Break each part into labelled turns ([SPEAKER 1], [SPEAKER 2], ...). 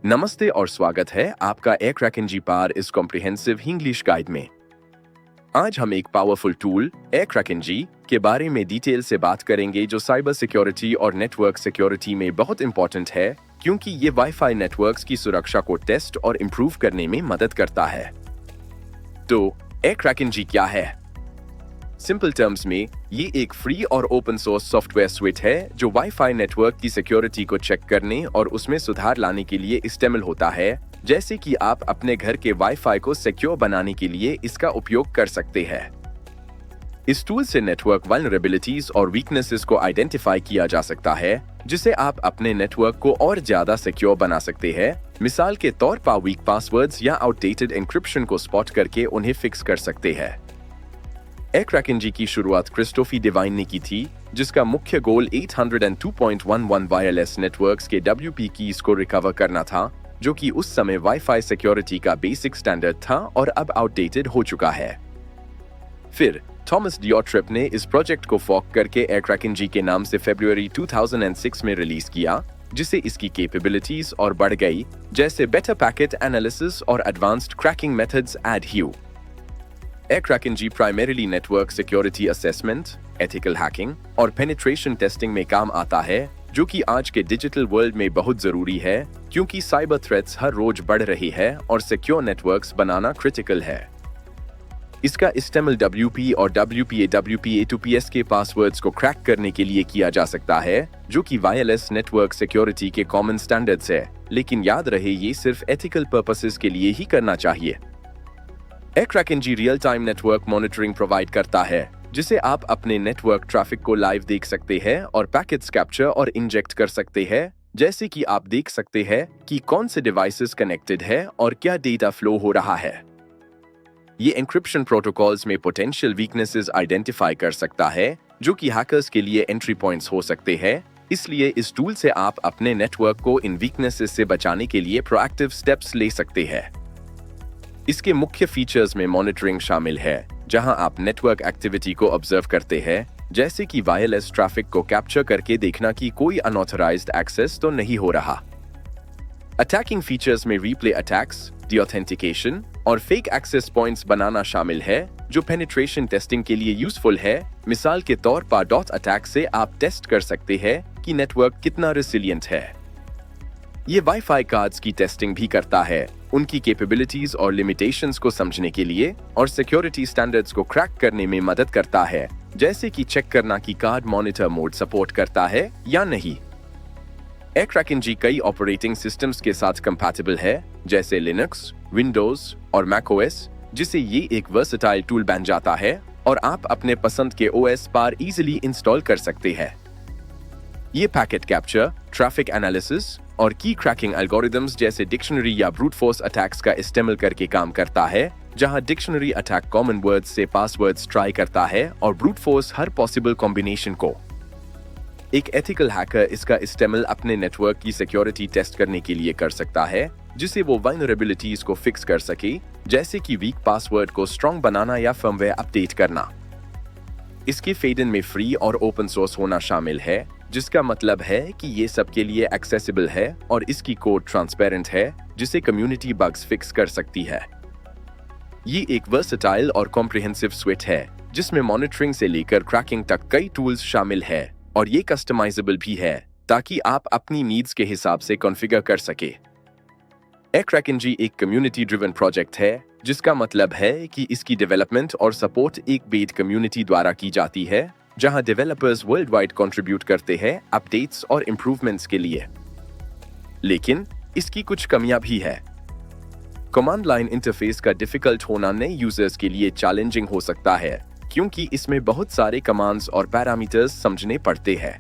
[SPEAKER 1] नमस्ते और स्वागत है आपका ए क्रैकन जी पार इस कॉम्प्रिहेंसिव इंग्लिश गाइड में। आज हम एक पावरफुल टूल ए क्रैकन जी के बारे में डिटेल से बात करेंगे जो साइबर सिक्योरिटी और नेटवर्क सिक्योरिटी में बहुत इंपॉर्टेंट है, क्योंकि ये वाईफाई नेटवर्क्स की सुरक्षा को टेस्ट और इम्प्रूव करने में मदद करता है। तो ए क्रैकन जी क्या है? सिंपल टर्म्स में ये एक फ्री और ओपन सोर्स सॉफ्टवेयर स्विट है जो वाईफाई नेटवर्क की सिक्योरिटी को चेक करने और उसमें सुधार लाने के लिए इस्तेमाल होता है, जैसे कि आप अपने घर के वाईफाई को सिक्योर बनाने के लिए इसका उपयोग कर सकते हैं। इस टूल से नेटवर्क वल्नरेबिलिटीज और वीकनेसेस को आइडेंटिफाई किया जा सकता है, जिसे आप अपने नेटवर्क को और ज्यादा सिक्योर बना सकते हैं। मिसाल के तौर पर वीक पासवर्ड्स या आउटडेटेड एन्क्रिप्शन को स्पॉट करके उन्हें फिक्स कर सकते हैं। ए क्रैकन जी की शुरुआत क्रिस्टोफर डिवाइन ने की थी, जिसका मुख्य गोल 802.11 वायरलेस नेटवर्क्स के WP कीज को रिकवर करना था, जो कि उस समय वाईफाई सिक्योरिटी का बेसिक स्टैंडर्ड था और अब आउटडेटेड हो चुका है। फिर थॉमस डियोट्रिप ने इस प्रोजेक्ट को फॉर्क करके ए क्रैकन जी के नाम से फरवरी 2006 में रिलीज किया, जिससे इसकी कैपेबिलिटीज और बढ़ गई, जैसे बेटर पैकेट एनालिसिस और एडवांस्ड क्रैकिंग मेथड्स ऐड हुए। Aircrack-ng primarily network security assessment, ethical hacking और पेनिट्रेशन टेस्टिंग में काम आता है, जो कि आज के डिजिटल वर्ल्ड में बहुत जरूरी है, क्योंकि साइबर थ्रेट्स हर रोज बढ़ रही है और सिक्योर नेटवर्क्स बनाना क्रिटिकल है। इसका इस्तेमाल WP और WPA2PS के पासवर्ड्स को क्रैक करने के लिए किया जा सकता है, जो कि वायरलेस नेटवर्क सिक्योरिटी के कॉमन स्टैंडर्ड्स है, लेकिन याद रहे ये सिर्फ एथिकल पर्पसेस के लिए ही करना चाहिए। Aircrack-ng real time network monitoring provide करता है, जिसे आप अपने नेटवर्क ट्रैफिक को लाइव देख सकते हैं और पैकेट्स कैप्चर और इंजेक्ट कर सकते हैं, जैसे कि आप देख सकते हैं कि कौन से डिवाइसेस कनेक्टेड है और क्या डेटा फ्लो हो रहा है। ये एन्क्रिप्शन प्रोटोकॉल्स में पोटेंशियल वीकनेसेस आइडेंटिफाई कर सकता है, जो कि हैकर्स के लिए एंट्री पॉइंट्स हो सकते हैं। इसलिए इस टूल से आप अपने नेटवर्क को इन वीकनेसेस से बचाने के लिए प्रोएक्टिव स्टेप्स ले सकते हैं। इसके मुख्य फीचर्स में मॉनिटरिंग शामिल है, जहां आप नेटवर्क एक्टिविटी को ऑब्जर्व करते हैं, जैसे कि वायरलेस ट्रैफिक को कैप्चर करके देखना कि कोई अनऑथराइज्ड एक्सेस तो नहीं हो रहा। अटैकिंग फीचर्स में रीप्ले अटैक्स, डीऑथेंटिकेशन और फेक एक्सेस पॉइंट्स बनाना शामिल है, जो पेनिट्रेशन टेस्टिंग के लिए यूजफुल है। मिसाल के तौर पर डॉट अटैक से आप टेस्ट कर सकते हैं कि नेटवर्क कितना रेसिलिएंट है। ये वाईफाई कार्ड्स की टेस्टिंग भी करता है, उनकी कैपेबिलिटीज और लिमिटेशंस को समझने के लिए, और सिक्योरिटी स्टैंडर्ड्स को क्रैक करने में मदद करता है, जैसे कि चेक करना कि कार्ड मॉनिटर मोड सपोर्ट करता है या नहीं। ए क्रैकन जी कई ऑपरेटिंग सिस्टम्स के साथ कंपैटिबल है, जैसे लिनक्स, विंडोज और मैकओएस, जिससे ये एक वर्सेटाइल टूल बन जाता है और आप अपने पसंद के OS पर इजीली इंस्टॉल कर सकते हैं। ये पैकेट कैप्चर, ट्रैफिक एनालिसिस और की क्रैकिंग एल्गोरिदम्स जैसे डिक्शनरी या ब्रूट फोर्स अटैक्स का इस्तेमाल करके काम करता है, जहां डिक्शनरी अटैक कॉमन वर्ड्स से पासवर्ड्स ट्राई करता है और brute force her possible combination को। एक एथिकल हैकर इसका इस्तेमाल अपने नेटवर्क की सिक्योरिटी टेस्ट करने के लिए कर सकता है, जिसे वो वल्नरेबिलिटीज को फिक्स कर सके, जैसे कि वीक पासवर्ड को स्ट्रॉन्ग बनाना या फर्मवेयर अपडेट करना। इसके फेडन में फ्री और ओपन सोर्स होना शामिल है, जिसका मतलब है कि ये सबके लिए एक्सेसिबल है और इसकी कोड ट्रांसपेरेंट है, जिसे कम्युनिटी बग्स फिक्स कर सकती है। ये एक वर्सेटाइल और कॉम्प्रिहेंसिव स्विट है, जिसमें मॉनिटरिंग से लेकर क्रैकिंग तक कई टूल्स शामिल है, और ये कस्टमाइजेबल भी है, ताकि आप अपनी नीड्स के हिसाब से कॉन्फ़िगर कर सके। ए क्रैकन जी एक कम्युनिटी ड्रिवन प्रोजेक्ट है, जिसका मतलब है कि इसकी डेवलपमेंट और सपोर्ट एक पेड कम्युनिटी द्वारा की जाती है, जहां डेवलपर्स वर्ल्ड वाइड कंट्रीब्यूट करते हैं अपडेट्स और इंप्रूवमेंट्स के लिए। लेकिन इसकी कुछ कमियां भी है। कमांड लाइन इंटरफेस का डिफिकल्ट होना नए यूजर्स के लिए चैलेंजिंग हो सकता है, क्योंकि इसमें बहुत सारे कमांड्स और पैरामीटर्स समझने पड़ते हैं।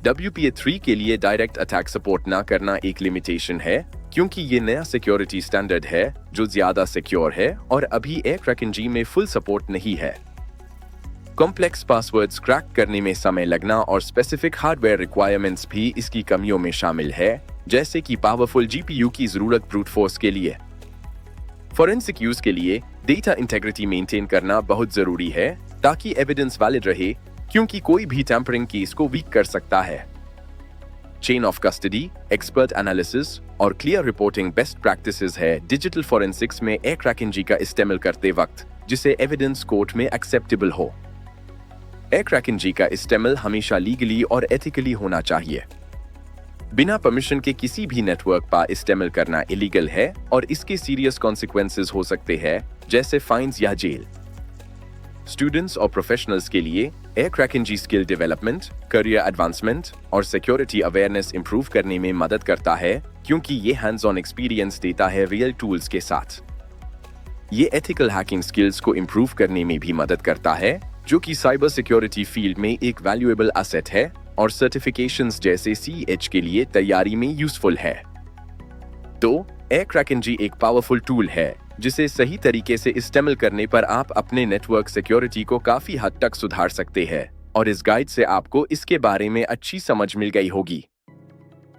[SPEAKER 1] WPA3 के लिए डायरेक्ट अटैक सपोर्ट ना करना एक लिमिटेशन है, क्योंकि ये नया सिक्योरिटी स्टैंडर्ड है जो ज्यादा सिक्योर है और अभी ए क्रैकन जी में फुल सपोर्ट नहीं है। कॉम्प्लेक्स पासवर्ड्स क्रैक करने में समय लगना और स्पेसिफिक हार्डवेयर रिक्वायरमेंट्स भी इसकी कमियों में शामिल है, जैसे कि पावरफुल GPU की जरूरत ब्रूट फोर्स के लिए। फोरेंसिक यूज के लिए डेटा इंटेग्रिटी मेंटेन करना बहुत जरूरी है, ताकि एविडेंस वैलिड रहे, क्योंकि कोई भी टैंपरिंग केस को वीक कर सकता है। Chain of custody, expert analysis और क्लियर रिपोर्टिंग बेस्ट प्रैक्टिसेस है डिजिटल फोरेंसिक्स में ए-क्रैकेंजी का इस्तेमाल करते वक्त, जिसे एविडेंस कोर्ट में एक्सेप्टेबल हो। ए-क्रैकेंजी का इस्तेमाल हमेशा लीगली और एथिकली होना चाहिए। बिना परमिशन के किसी भी नेटवर्क पर इस्तेमाल करना इलीगल है और इसके सीरियस कॉन्सिक्वेंसेस हो सकते हैं, जैसे फाइन्स या जेल। स्टूडेंट्स और प्रोफेशनल्स के लिए ए-क्रैकेंजी स्किल डेवलपमेंट, करियर एडवांसमेंट और सिक्योरिटी अवेयरनेस इंप्रूव करने में मदद करता है, क्योंकि ये हैंड्स ऑन एक्सपीरियंस देता है रियल टूल्स के साथ। ये एथिकल हैकिंग स्किल्स को इंप्रूव करने में भी मदद करता है, जो कि साइबर सिक्योरिटी फील्ड में एक वैल्यूएबल एसेट है और सर्टिफिकेशंस जैसे CH के लिए तैयारी में यूजफुल है। तो ए-क्रैकेंजी एक पावरफुल टूल है, जिसे सही तरीके से इस्तेमाल करने पर आप अपने नेटवर्क सिक्योरिटी को काफी हद तक सुधार सकते हैं, और इस गाइड से आपको इसके बारे में अच्छी समझ मिल गई होगी।